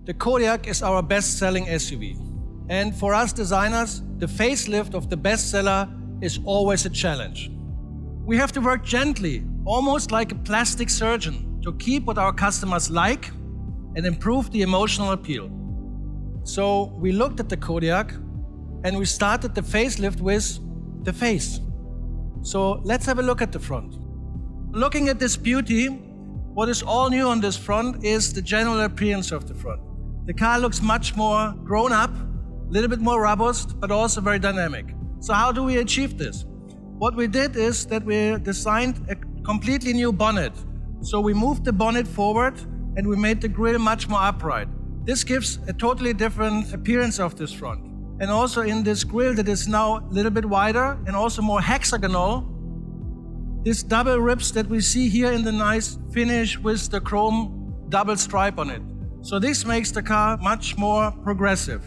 The Kodiaq is our best-selling SUV. And for us designers, the facelift of the bestseller is always a challenge. We have to work gently, almost like a plastic surgeon, to keep what our customers like and improve the emotional appeal. So we looked at the Kodiaq and we started the facelift with the face. So let's have a look at the front. Looking at this beauty, what is all new on this front is the general appearance of the front. The car looks much more grown up, a little bit more robust, but also very dynamic. So how do we achieve this? What we did is that we designed a completely new bonnet. So we moved the bonnet forward and we made the grille much more upright. This gives a totally different appearance of this front. And also in this grille that is now a little bit wider and also more hexagonal, these double ribs that we see here in the nice finish with the chrome double stripe on it. So this makes the car much more progressive.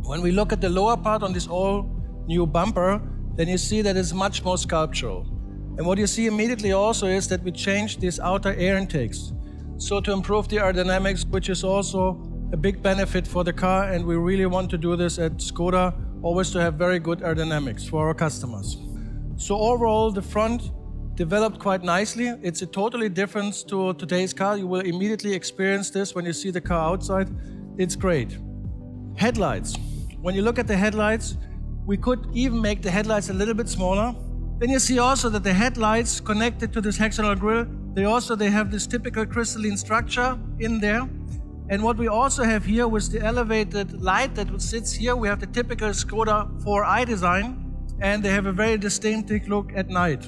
When we look at the lower part on this all new bumper, then you see that it's much more sculptural. And what you see immediately also is that we changed these outer air intakes. So to improve the aerodynamics, which is also a big benefit for the car, and we really want to do this at Škoda, always to have very good aerodynamics for our customers. So overall, the front developed quite nicely. It's a totally different to today's car. You will immediately experience this when you see the car outside. It's great. Headlights. When you look at the headlights, we could even make the headlights a little bit smaller. Then you see also that the headlights connected to this hexagonal grille, they have this typical crystalline structure in there. And what we also have here with the elevated light that sits here, we have the typical Škoda 4i design, and they have a very distinctive look at night.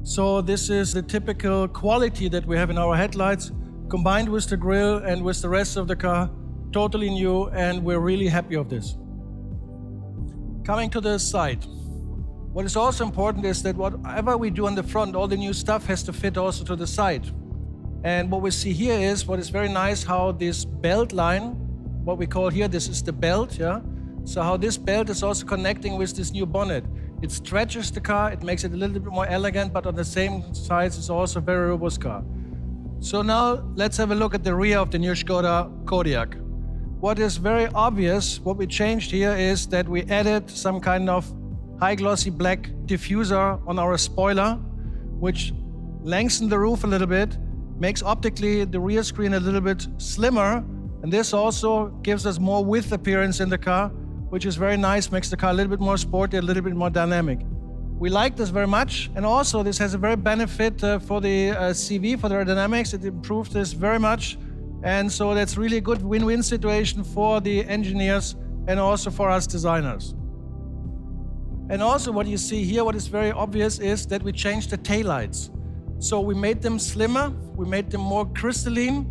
So this is the typical quality that we have in our headlights, combined with the grille and with the rest of the car, totally new, and we're really happy of this. Coming to the side. What is also important is that whatever we do on the front, all the new stuff has to fit also to the side. And what we see here is what is very nice, how this belt line, what we call here, this is the belt, yeah? So how this belt is also connecting with this new bonnet. It stretches the car, it makes it a little bit more elegant, but on the same size, it's also a very robust car. So now let's have a look at the rear of the new Škoda Kodiaq. What is very obvious, what we changed here is that we added some kind of high glossy black diffuser on our spoiler, which lengthened the roof a little bit, makes optically the rear screen a little bit slimmer, and this also gives us more width appearance in the car, which is very nice, makes the car a little bit more sporty, a little bit more dynamic. We like this very much, and also this has a very benefit for the CV, for the aerodynamics. It improves this very much, and so that's really a good win-win situation for the engineers and also for us designers. And also what you see here, what is very obvious is that we changed the taillights. So we made them slimmer, we made them more crystalline,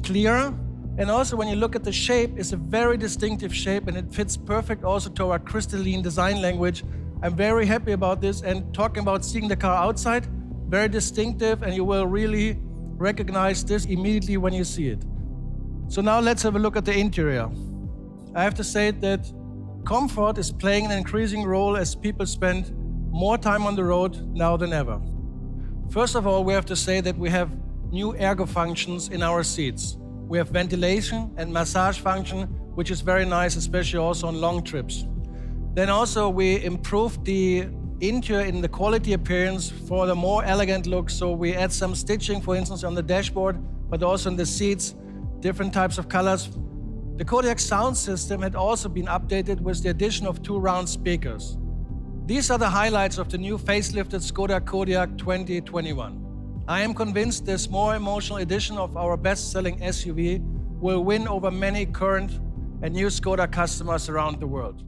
clearer, and also when you look at the shape, it's a very distinctive shape and it fits perfect also to our crystalline design language. I'm very happy about this, and talking about seeing the car outside, very distinctive, and you will really recognize this immediately when you see it. So now let's have a look at the interior. I have to say that comfort is playing an increasing role as people spend more time on the road now than ever. First of all, we have to say that we have new ergo functions in our seats. We have ventilation and massage function, which is very nice, especially also on long trips. Then also we improved the interior in the quality appearance for the more elegant look. So we add some stitching, for instance, on the dashboard, but also in the seats, different types of colors. The Kodiaq sound system had also been updated with the addition of 2 round speakers. These are the highlights of the new facelifted Škoda Kodiaq 2021. I am convinced this more emotional edition of our best-selling SUV will win over many current and new Škoda customers around the world.